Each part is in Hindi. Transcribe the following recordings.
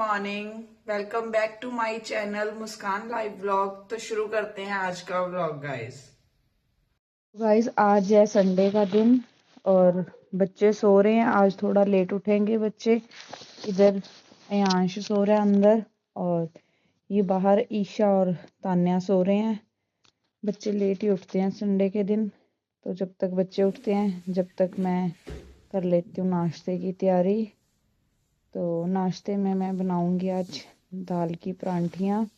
Morning. Welcome back to my channel Muskan live vlog. तो शुरू करते हैं आज का व्लॉग गाइस। आज है संडे का दिन और बच्चे सो रहे हैं। आज थोड़ा लेट उठेंगे बच्चे। इधर अयांश सो रहा है अंदर और ये बाहर ईशा और तान्या सो रहे हैं। बच्चे लेट ही उठते हैं संडे के दिन, तो जब तक बच्चे उठते हैं जब तक मैं कर लेती हूँ नाश्ते की तैयारी। तो नाश्ते में मैं बनाऊंगी आज दाल की परांठियाँ।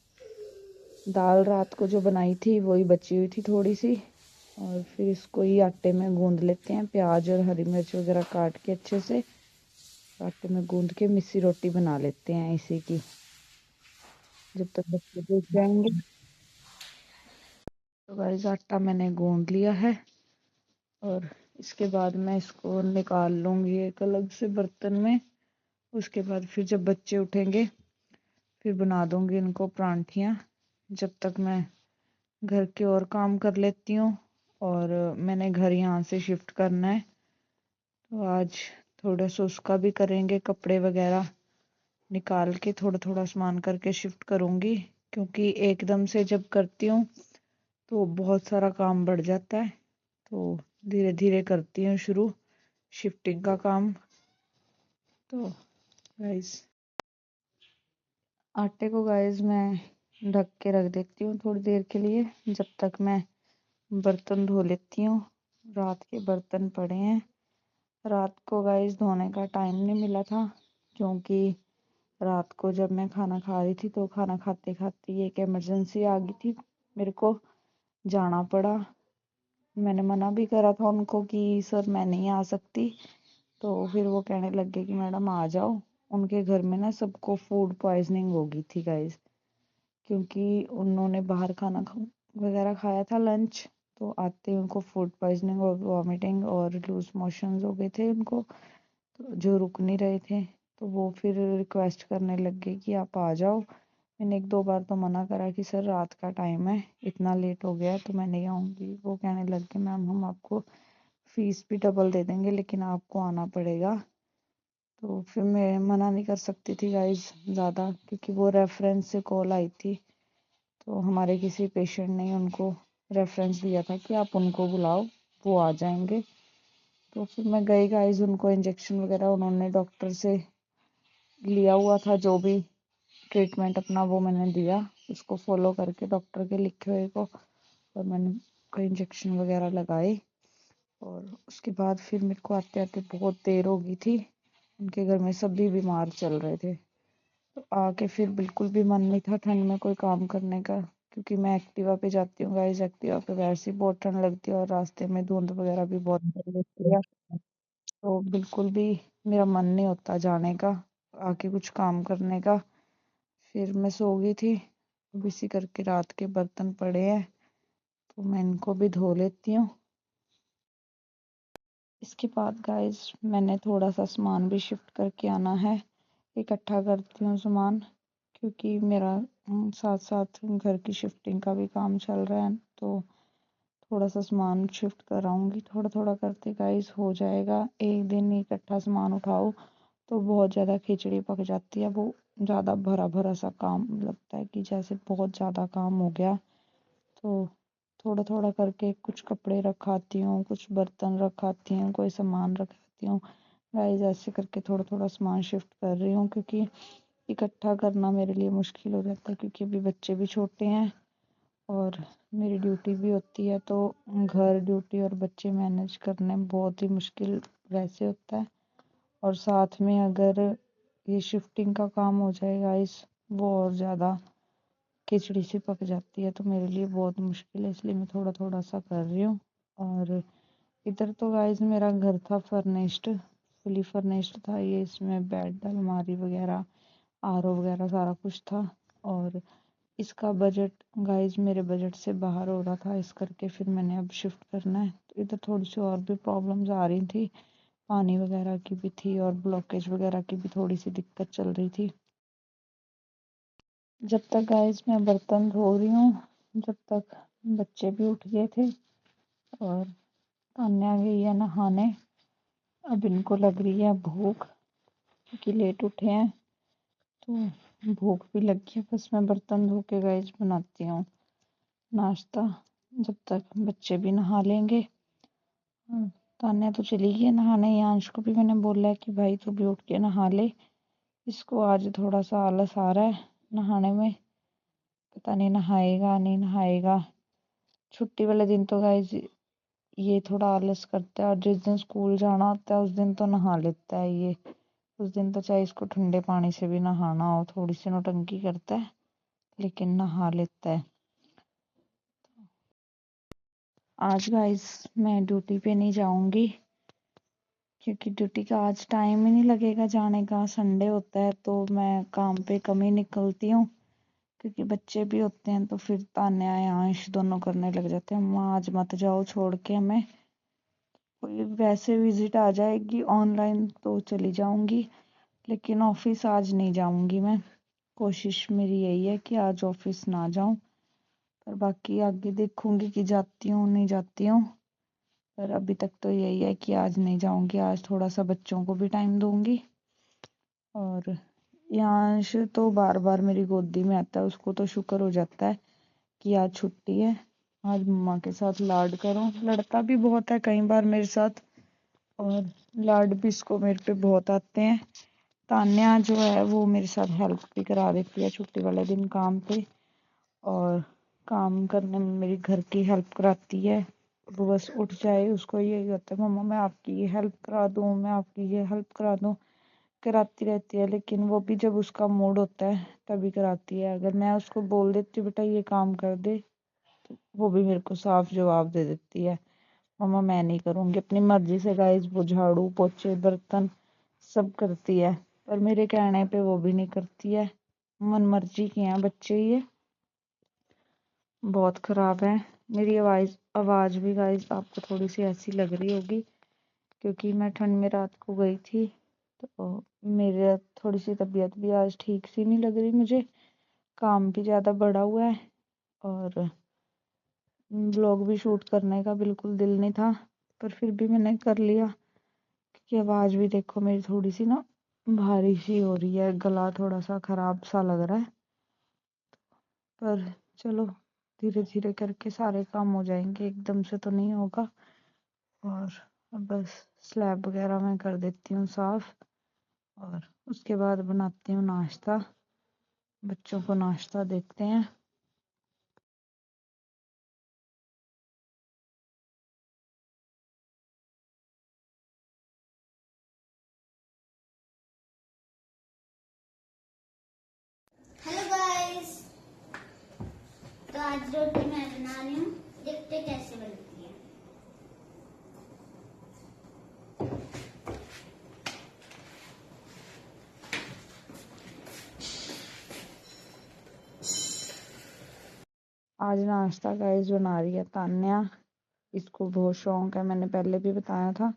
दाल रात को जो बनाई थी वही बची हुई थी थोड़ी सी, और फिर इसको ही आटे में गूंद लेते हैं। प्याज और हरी मिर्च वगैरह काट के अच्छे से आटे में गूंद के मिस्सी रोटी बना लेते हैं इसी की, जब तक बच्चे देख जाएंगे। तो गाइस आटा मैंने गूंद लिया है और इसके बाद मैं इसको निकाल लूँगी एक अलग से बर्तन में। उसके बाद फिर जब बच्चे उठेंगे फिर बना दूँगी इनको परांठियाँ। जब तक मैं घर के और काम कर लेती हूँ, और मैंने घर यहाँ से शिफ्ट करना है, तो आज थोड़ा सा उसका भी करेंगे। कपड़े वगैरह निकाल के थोड़ा थोड़ा सामान करके शिफ्ट करूँगी, क्योंकि एकदम से जब करती हूँ तो बहुत सारा काम बढ़ जाता है। तो धीरे धीरे करती हूँ शुरू शिफ्टिंग का काम। तो गाइस आटे को गाइस मैं ढक के रख देती हूँ थोड़ी देर के लिए, जब तक मैं बर्तन धो लेती हूँ। रात के बर्तन पड़े हैं। रात को गाइस धोने का टाइम नहीं मिला था, क्योंकि रात को जब मैं खाना खा रही थी तो खाना खाते खाते एक इमरजेंसी आ गई थी, मेरे को जाना पड़ा। मैंने मना भी करा था उनको कि सर मैं नहीं आ सकती, तो फिर वो कहने लग गए कि मैडम आ जाओ। उनके घर में ना सबको फूड पॉइजनिंग हो गई थी गाइस, क्योंकि उन्होंने बाहर खाना वगैरह खाया था लंच, तो आते ही उनको फूड पॉइजनिंग और वॉमिटिंग और लूज मोशंस हो गए थे उनको, तो जो रुक नहीं रहे थे। तो वो फिर रिक्वेस्ट करने लग गए कि आप आ जाओ। मैंने एक दो बार तो मना करा कि सर रात का टाइम है, इतना लेट हो गया तो मैं नहीं आऊँगी। वो कहने लग गए मैम हम आपको फीस भी डबल दे देंगे लेकिन आपको आना पड़ेगा। तो फिर मैं मना नहीं कर सकती थी गाइज ज़्यादा, क्योंकि वो रेफरेंस से कॉल आई थी। तो हमारे किसी पेशेंट ने उनको रेफरेंस दिया था कि आप उनको बुलाओ, वो आ जाएंगे। तो फिर मैं गई गाइज, उनको इंजेक्शन वगैरह उन्होंने डॉक्टर से लिया हुआ था, जो भी ट्रीटमेंट अपना वो मैंने दिया, उसको फॉलो करके डॉक्टर के लिखे हुए को, और मैंने कोई इंजेक्शन वगैरह लगाए। और उसके बाद फिर मेरे को आते आते बहुत देर हो गई थी। उनके घर में सभी बीमार चल रहे थे, तो आके फिर बिल्कुल भी मन नहीं था ठंड में कोई काम करने का, क्योंकि मैं एक्टिवा पे जाती हूँ गाइस। एक्टिवा पे वैसे ही बहुत ठंड लगती है और रास्ते में धुंध वगैरह भी बहुत पड़ जाती है, तो बिल्कुल भी मेरा मन नहीं होता जाने का, आके कुछ काम करने का। फिर मैं सो गई थी। अब इसी करके रात के बर्तन पड़े हैं, तो मैं इनको भी धो लेती हूँ। इसके बाद गाइस मैंने थोड़ा सा सामान भी शिफ्ट करके आना है, इकट्ठा करती हूँ सामान, क्योंकि मेरा साथ साथ घर की शिफ्टिंग का भी काम चल रहा है। तो थोड़ा सा सामान शिफ्ट कराऊंगी, थोड़ा थोड़ा करते गाइस हो जाएगा। एक दिन इकट्ठा सामान उठाओ तो बहुत ज़्यादा खिचड़ी पक जाती है, वो ज़्यादा भरा भरा सा काम लगता है कि जैसे बहुत ज़्यादा काम हो गया। तो थोड़ा थोड़ा करके कुछ कपड़े रखाती हूँ, कुछ बर्तन रखाती हूँ, कोई सामान रखाती हूँ गाइस। ऐसे करके थोड़ा थोड़ा सामान शिफ्ट कर रही हूँ, क्योंकि इकट्ठा करना मेरे लिए मुश्किल हो जाता है, क्योंकि अभी बच्चे भी छोटे हैं और मेरी ड्यूटी भी होती है। तो घर ड्यूटी और बच्चे मैनेज करने में बहुत ही मुश्किल वैसे होता है, और साथ में अगर ये शिफ्टिंग का काम हो जाएगा इस, वो और ज़्यादा खिचड़ी सी पक जाती है, तो मेरे लिए बहुत मुश्किल है। इसलिए मैं थोड़ा थोड़ा सा कर रही हूँ। और इधर तो गाइस मेरा घर था फर्निश्ड, फुली फर्निश्ड था ये। इसमें बेड अलमारी वगैरह आरओ वगैरह सारा कुछ था, और इसका बजट गाइस मेरे बजट से बाहर हो रहा था, इस करके फिर मैंने अब शिफ्ट करना है। तो इधर थोड़ी सी और भी प्रॉब्लम्स आ रही थी, पानी वगैरह की भी थी और ब्लॉकेज वगैरह की भी थोड़ी सी दिक्कत चल रही थी। जब तक गाइस मैं बर्तन धो रही हूँ जब तक बच्चे भी उठ गए थे और तान्या गई है नहाने। अब इनको लग रही है भूख, क्योंकि लेट उठे हैं। तो भूख भी लगी है, बस मैं बर्तन धो के गाइस बनाती हूँ नाश्ता, जब तक बच्चे भी नहा लेंगे। तान्या तो चली गई है नहाने, यांश को भी मैंने बोला है कि भाई तू भी उठ के नहा ले, इसको आज थोड़ा सा आलस आ रहा है नहाने में, पता नहीं नहाएगा नहीं नहाएगा। छुट्टी वाले दिन तो गाइस ये थोड़ा आलस करता है, और जिस दिन स्कूल जाना होता है उस दिन तो नहा लेता है ये। उस दिन तो चाहे इसको ठंडे पानी से भी नहाना हो, थोड़ी सी नौटंकी करता है लेकिन नहा लेता है। आज गाइस मैं ड्यूटी पे नहीं जाऊंगी, क्योंकि ड्यूटी का आज टाइम ही नहीं लगेगा जाने का, संडे होता है तो मैं काम पे कम ही निकलती हूँ, क्योंकि बच्चे भी होते हैं तो फिर तान्या यांश दोनों करने लग जाते हैं, माँ आज मत जाओ छोड़ के हमें। कोई वैसे विजिट आ जाएगी ऑनलाइन तो चली जाऊंगी, लेकिन ऑफिस आज नहीं जाऊंगी मैं। कोशिश मेरी यही है कि आज ऑफिस ना जाऊं, पर बाकी आगे देखूंगी कि जाती हूँ नहीं जाती हूँ। पर अभी तक तो यही है कि आज नहीं जाऊंगी, आज थोड़ा सा बच्चों को भी टाइम दूंगी। और यांश तो बार बार मेरी गोदी में आता है, उसको तो शुक्र हो जाता है कि आज छुट्टी है, आज मम्मा के साथ लाड करो। लड़ता भी बहुत है कई बार मेरे साथ, और लाड भी इसको मेरे पे बहुत आते हैं। तान्या जो है वो मेरे साथ हेल्प भी करा देती है छुट्टी वाले दिन काम पे, और काम करने में मेरी घर की हेल्प कराती है। वो बस उठ जाए उसको यही होता है, मम्मा मैं आपकी ये हेल्प करा दूँ, मैं आपकी ये हेल्प करा दूँ, कराती रहती है। लेकिन वो भी जब उसका मूड होता है तभी कराती है, अगर मैं उसको बोल देती हूँ बेटा ये काम कर दे, तो वो भी मेरे को साफ जवाब दे देती है, मम्मा मैं नहीं करूँगी। अपनी मर्जी से गाइस वो झाड़ू पोछे बर्तन सब करती है, पर मेरे कहने पे वो भी नहीं करती है। मन मर्जी के हैं बच्चे ये, बहुत खराब है। मेरी आवाज़ भी गाइस आपको थोड़ी सी ऐसी लग रही होगी, क्योंकि मैं ठंड में रात को गई थी, तो मेरी थोड़ी सी तबीयत भी आज ठीक सी नहीं लग रही मुझे, काम भी ज़्यादा बढ़ा हुआ है, और ब्लॉग भी शूट करने का बिल्कुल दिल नहीं था, पर फिर भी मैंने कर लिया, क्योंकि आवाज़ भी देखो मेरी थोड़ी सी ना भारी सी हो रही है, गला थोड़ा सा खराब सा लग रहा है। पर चलो धीरे धीरे करके सारे काम हो जाएंगे, एकदम से तो नहीं होगा। और अब बस स्लैब वगैरह मैं कर देती हूँ साफ, और उसके बाद बनाती हूँ नाश्ता, बच्चों को नाश्ता देते हैं। हेलो गाइस, तो आज रोटी मैं बना रही हूँ, देखते कैसे बनती है। आज नाश्ता गाइस बना रही है तान्या, इसको बहुत शौक है, मैंने पहले भी बताया था।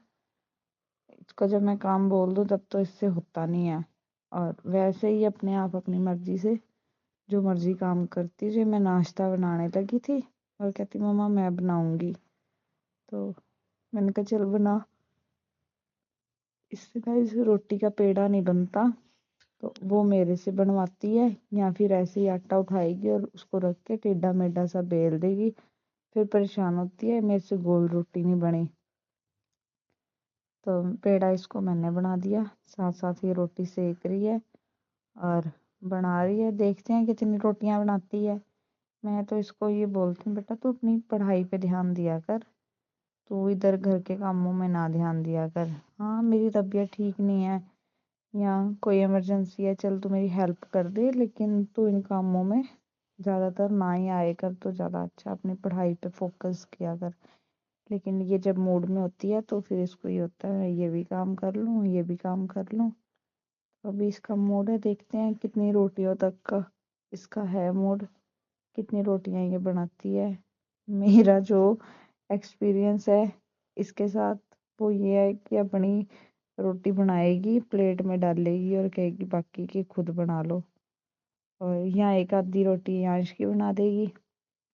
इसको जब मैं काम बोल दूँ तब तो इससे होता नहीं है, और वैसे ही अपने आप अपनी मर्जी से जो मर्जी काम करती है। मैं नाश्ता बनाने लगी थी और कहती मम्मा मैं बनाऊंगी, तो मैंने कहा चल बना। इससे गाइस रोटी का पेड़ा नहीं बनता, तो वो मेरे से बनवाती है, या फिर ऐसे ही आटा उठाएगी और उसको रख के टेढ़ा मेढ़ा सा बेल देगी, फिर परेशान होती है मेरे से गोल रोटी नहीं बनी। तो पेड़ा इसको मैंने बना दिया, साथ साथ ये रोटी सेक रही है और बना रही है, देखते हैं कितनी रोटियां बनाती है। मैं तो इसको ये बोलती हूँ बेटा तू अपनी पढ़ाई पे ध्यान दिया कर, तू इधर घर के कामों में ना ध्यान दिया कर। हाँ मेरी तबीयत ठीक नहीं है या कोई इमरजेंसी है, चल तू मेरी हेल्प कर दे, लेकिन तू इन कामों में ज़्यादातर ना ही आए कर तो ज़्यादा अच्छा, अपनी पढ़ाई पे फोकस किया कर। लेकिन ये जब मूड में होती है तो फिर इसको ये होता है ये भी काम कर लूँ ये भी काम कर लूँ। अभी इसका मूड है, देखते हैं कितनी रोटियों तक का इसका है मूड, कितनी रोटियां ये बनाती है। मेरा जो एक्सपीरियंस है इसके साथ वो ये है कि अपनी रोटी बनाएगी प्लेट में डालेगी और कहेगी बाकी की खुद बना लो, और यहाँ एक आधी रोटी यांश की बना देगी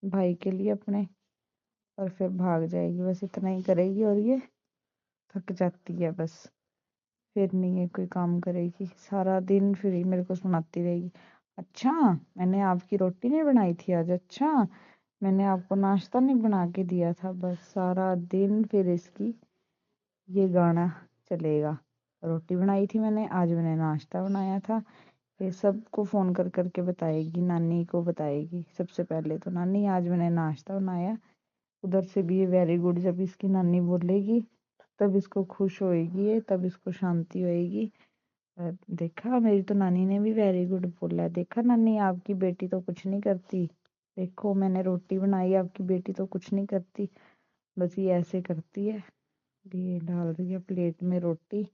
भाई के लिए अपने, और फिर भाग जाएगी, बस इतना ही करेगी और ये थक जाती है बस। फिर नहीं ये कोई काम करेगी, सारा दिन फिर ये मेरे को सुनाती रहेगी। अच्छा, मैंने आपकी रोटी नहीं बनाई थी आज, अच्छा मैंने आपको नाश्ता नहीं बना के दिया था। बस सारा दिन फिर इसकी ये गाना चलेगा। रोटी बनाई थी मैंने आज, मैंने नाश्ता बनाया था। ये सबको फोन कर करके बताएगी, नानी को बताएगी सबसे पहले तो, नानी आज मैंने नाश्ता बनाया। उधर से भी ये वेरी गुड जब इसकी नानी बोलेगी तब इसको खुश होएगी ये, तब इसको शांति होएगी। देखा मेरी तो नानी ने भी वेरी गुड बोला है, देखा नानी आपकी बेटी तो कुछ नहीं करती, देखो मैंने रोटी बनाई आपकी बेटी तो कुछ नहीं करती। बस ये ऐसे करती है। ये डाल रही है प्लेट में रोटी,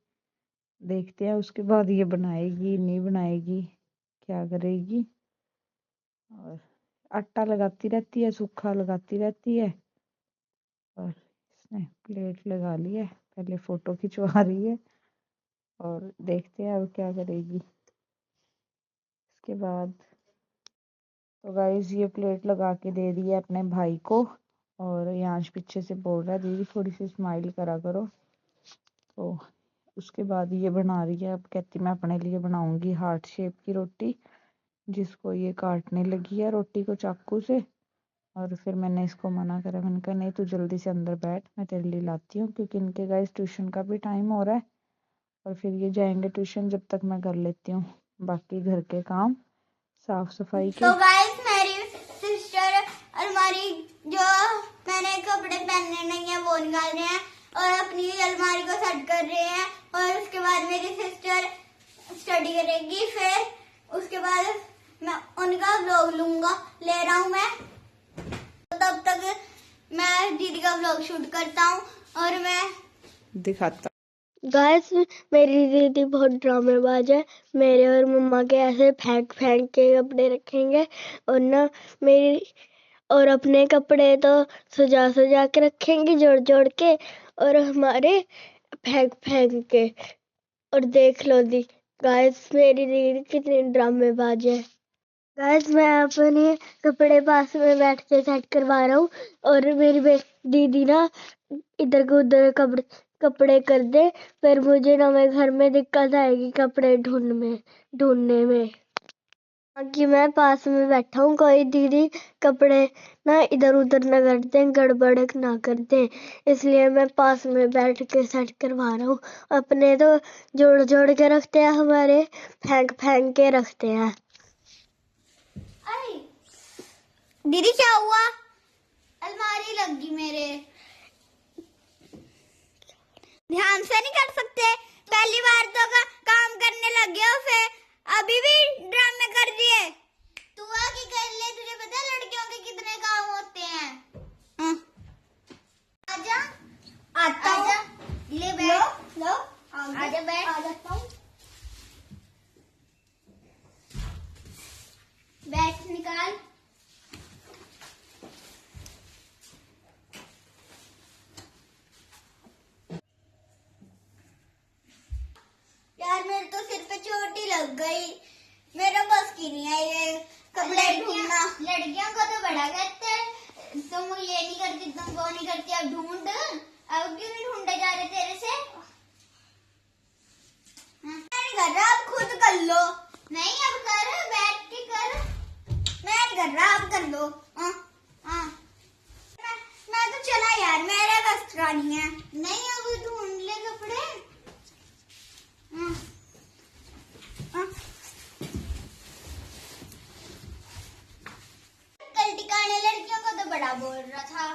देखते हैं उसके बाद ये बनाएगी नहीं बनाएगी, क्या करेगी। और आटा लगाती रहती है, सूखा लगाती रहती है। और इसने प्लेट लगा ली है, पहले फोटो खिंचवा रही है और देखते हैं अब क्या करेगी इसके बाद। तो गाइस ये प्लेट लगा के दे दी है अपने भाई को, और यांश पीछे से बोल रहा है दीदी थोड़ी सी स्माइल करा करो। तो उसके बाद ये बना रही है, अब कहती मैं अपने लिए बनाऊंगी हार्ट शेप की रोटी, जिसको ये काटने लगी है रोटी को चाकू से। और फिर मैंने इसको मना करा, मैंने कहा नहीं तू जल्दी से अंदर बैठ, मैं तेरे लिए लाती हूँ, क्योंकि इनके गाइस ट्यूशन का भी टाइम हो रहा है और फिर ये जाएंगे ट्यूशन, जब तक मैं कर लेती हूँ बाकी घर के काम साफ सफाई के। तो गाइस मेरी सिस्टर अलमारी जो मैंने कपड़े पहनने नहीं है वो निकाल रहे हैं और अपनी अलमारी को सेट कर रहे हैं, और उसके बाद मेरी सिस्टर स्टडी करेगी, फिर उसके बाद मैं उनका व्लॉग ले रहा हूँ मैं। तब तक मैं दीदी का व्लॉग शूट करता हूँ और मैं दिखाता। गाइस मेरी दीदी बहुत ड्रामेबाज है, मेरे और मम्मा के ऐसे फेंक फेंक के कपड़े रखेंगे और ना मेरी और अपने कपड़े तो सजा सजा के रखेंगे जोड़ जोड़ के, और हमारे फेंक फेंक के। और देख लो दी गाइस मेरी दीदी कितनी ड्रामेबाज है। गाइस मैं अपने कपड़े पास में बैठ के सेट करवा रहा हूँ और मेरी दीदी ना इधर को उधर कपड़े कर दे, फिर मुझे ना मैं घर में दिक्कत आएगी कपड़े ढूंढने में। कि मैं पास में बैठा हूँ, कोई दीदी कपड़े ना इधर उधर ना कर दे, गड़बड़ ना कर दे, इसलिए मैं पास में बैठ के सेट करवा रहा हूँ। अपने तो जोड़ जोड़ के रखते हैं, हमारे फेंक फेंक के रखते हैं। दीदी क्या हुआ? अलमारी लग गई मेरे। ध्यान से नहीं कर सकते? पहली बार तो काम करने लग गए हो, फिर अभी भी ड्रामे कर दिए। तू आगे कर ले, तुझे पता है लड़कियों के कितने काम होते हैं। आजा, आता हूँ। ले बैठ, लो आजा बैठ। आ जाता हूँ, बैठ निकाल। यार मेरे तो सिर पे चोट ही लग गई, मेरा बस की नहीं है ये कपड़े ढूंढना। लड़कियों को तो बड़ा कहते हैं, तुम ये नहीं करती, तुम वो नहीं करती, अब ढूंढ। अब क्यों नहीं ढूंढे जा रहे तेरे से? मैं नहीं कर रहा, अब खुद कर लो। नहीं अब कर, बैठ के कर। मैं नहीं कर रहा, अब कर लो। मैं तो चला यार, मेरे बस का नहीं है। नहीं अब ढूंढ ले कपड़े। कल टिकाने लड़कियों को तो बड़ा बोल रहा था।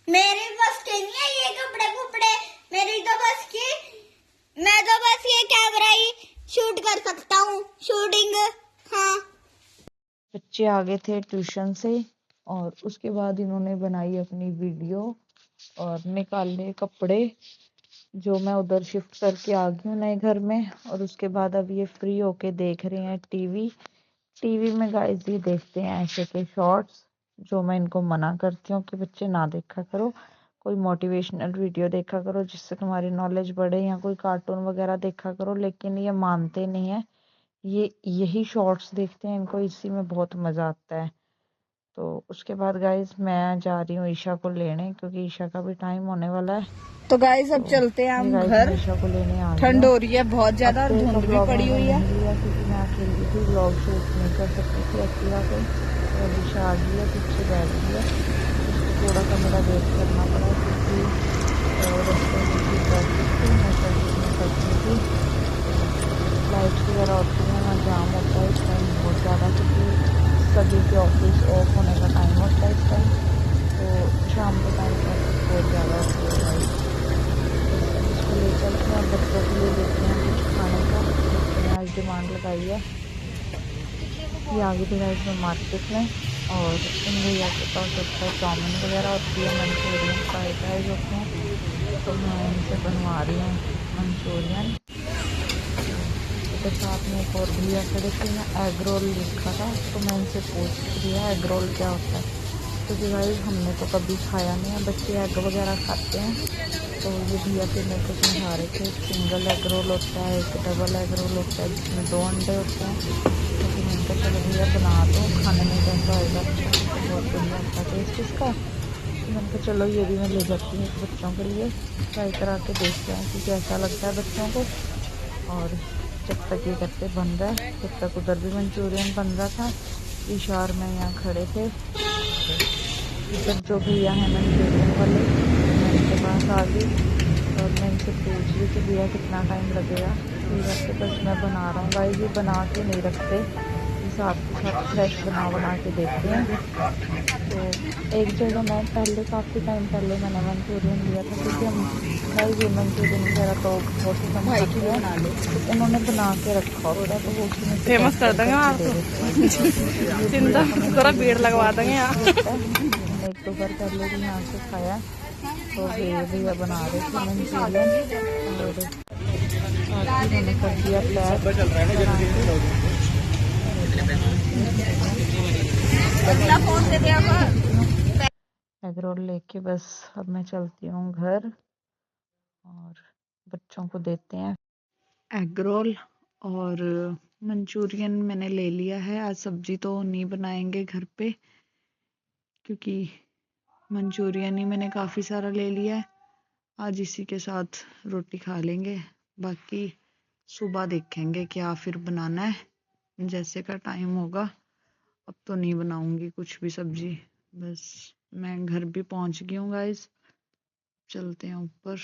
मेरे बस के नहीं है ये कपड़े कुपड़े, मेरी तो बस की। मैं तो बस ये कैमरा ही शूट कर सकता हूँ, शूटिंग। हाँ बच्चे आ गए थे ट्यूशन से और उसके बाद इन्होंने बनाई अपनी वीडियो और निकाले कपड़े, जो मैं उधर शिफ्ट करके आ गई हूँ नए घर में। और उसके बाद अब ये फ्री होके देख रहे हैं टीवी में गाइस ये देखते हैं ऐसे के शॉर्ट्स, जो मैं इनको मना करती हूँ कि बच्चे ना देखा करो, कोई मोटिवेशनल वीडियो देखा करो जिससे तुम्हारी नॉलेज बढ़े, या कोई कार्टून वगैरह देखा करो। लेकिन ये मानते नहीं है, ये यही शॉर्ट्स देखते हैं, इनको इसी में बहुत मजा आता है। तो उसके बाद गाइज मैं जा रही हूँ ईशा को लेने, क्योंकि ईशा का भी टाइम होने वाला है। तो गाइस अब तो चलते हैं ये हम गाइज घर। मैं ईशा को लेने आ गई ठंड हूँ। हो रही है बहुत ज्यादा और हफ्ते का धुंध भी ब्लॉग पड़ी मैंने हुई है। नहीं लिया क्योंकि मैं अकेली थी, ब्लॉग शूट नहीं कर सकती थी एक्टिवा पे। तो अब ईशा आ गई है, पीछे बैठ गई है। उसको थोड़ा सा मेरा वेट करना पड़ा क्योंकि रास्ते में थी ट्रैफिक थी, मैं ट्रैफिक में फंसी थी। लाइट्स वगैरह होती हैं, वहाँ जाम होता है इस टाइम बहुत ज़्यादा, क्योंकि सभी के ऑफिस ऑफ होने का टाइम होता है इस टाइम। तो शाम के टाइम ट्रैफिक बहुत ज़्यादा होती है गाइस। बस अब इसको ले चलते हैं, बच्चों के लिए लेते हैं कुछ खाने का। बच्चों ने आज डिमांड लगाई है। ये आगे थे गाइस में मार्केट में, और इन भैया के पास होता है चाउमीन वगैरह होती है, मंचूरियन फ्राइड राइस होते हैं। तो मैं इनसे बनवा रही हूँ मंचूरियन। इधर साथ में एक और भैया खड़े थे, मैं एग रोल लिखा था, तो मैं इनसे पूछ रही है एग रोल क्या होता है, क्योंकि भाई हमने तो कभी खाया नहीं है, बच्चे एग वगैरह खाते हैं। तो ये भैया फिर मेरे को समझा रहे थे, एक सिंगल एग रोल होता है, एक डबल एग रोल होता है जिसमें 2 अंडे होते हैं। तो फिर मैंने कहा चलो भैया बना दो, खाने में कैसा होएगा, अच्छा तो बहुत बढ़िया होता है टेस्ट इसका। तो मैंने कहा चलो ये भी मैं ले जाती हूँ बच्चों के लिए, ट्राई करा के देखते हैं कि कैसा लगता है बच्चों को। और जब तक ये करते बन रहा है, तब तक उधर भी मंचूरियन बन रहा था। इशार में यहाँ खड़े थे, इधर जो भैया हैं मंचूरियन वाले, मैं इनके पास आ गई और मैं इनसे पूछ रही कि भैया कितना टाइम लगेगा। ये कहते बस मैं बना रहा हूँ गाइस, ये बना के नहीं रखते, ये साथ के साथ फ्रेश बना के देते हैं। तो एक जगह मैं पहले काफ़ी टाइम पहले मैंने मंचूरियन लिया था, क्योंकि हम गाइस ये मंचूरियन वगैरह तो बहुत ही कम खाते हैं, तो उन्होंने बना के रखा होता है, तो वो उसी में से फेमस पैक कर देंगे आप दे तो। देते हैं। चिंता करो, भीड़ लगवा देंगे यहाँ। मैंने 1-2 बार पहले भी यहाँ से खाया। तो भैया बना रहे थे मंचूरियन, और साथ ही मैंने कर दिया पैक बना के। एग रोल लेके बस अब मैं चलती हूँ घर, और बच्चों को देते हैं एग रोल और मंचूरियन मैंने ले लिया है। आज सब्जी तो नहीं बनाएंगे घर पे, क्योंकि मंचूरियन ही मैंने काफ़ी सारा ले लिया है। आज इसी के साथ रोटी खा लेंगे, बाकी सुबह देखेंगे क्या फिर बनाना है, जैसे का टाइम होगा। अब तो नहीं बनाऊंगी कुछ भी सब्जी। बस मैं घर भी पहुंच गई हूँ गाइस, चलते हैं ऊपर।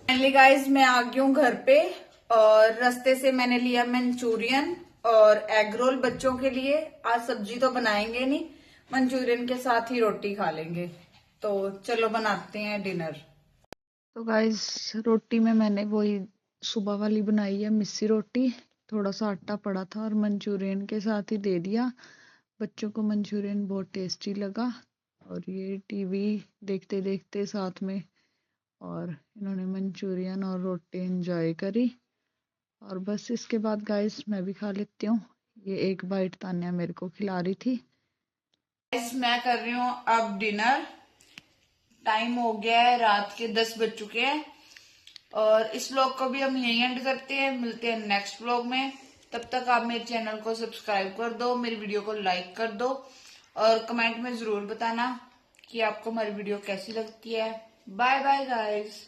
फाइनली गाइज मैं आ गई हूँ घर पे, और रास्ते से मैंने लिया मंचूरियन और एग रोल बच्चों के लिए। आज सब्जी तो बनाएंगे नहीं, मंचूरियन के साथ ही रोटी खा लेंगे। तो चलो बनाते हैं डिनर। तो गाइस रोटी में मैंने वही सुबह वाली बनाई है, मिस्सी रोटी। थोड़ा सा आटा पड़ा था और मंचूरियन के साथ ही दे दिया। बच्चों को मंचूरियन बहुत टेस्टी लगा, और ये टीवी देखते देखते साथ में, और इन्होंने मंचूरियन और रोटी एंजॉय करी। और बस इसके बाद गाइस मैं भी खा लेती हूँ। ये एक बाइट तान्या मेरे को खिला रही थी। गाइस मैं कर रही हूँ अब डिनर। टाइम हो गया है, रात के 10 बज चुके हैं, और इस व्लॉग को भी हम यहीं एंड करते हैं। मिलते हैं नेक्स्ट व्लॉग में। तब तक आप मेरे चैनल को सब्सक्राइब कर दो, मेरी वीडियो को लाइक कर दो, और कमेंट में जरूर बताना कि आपको हमारी वीडियो कैसी लगती है। Bye bye guys.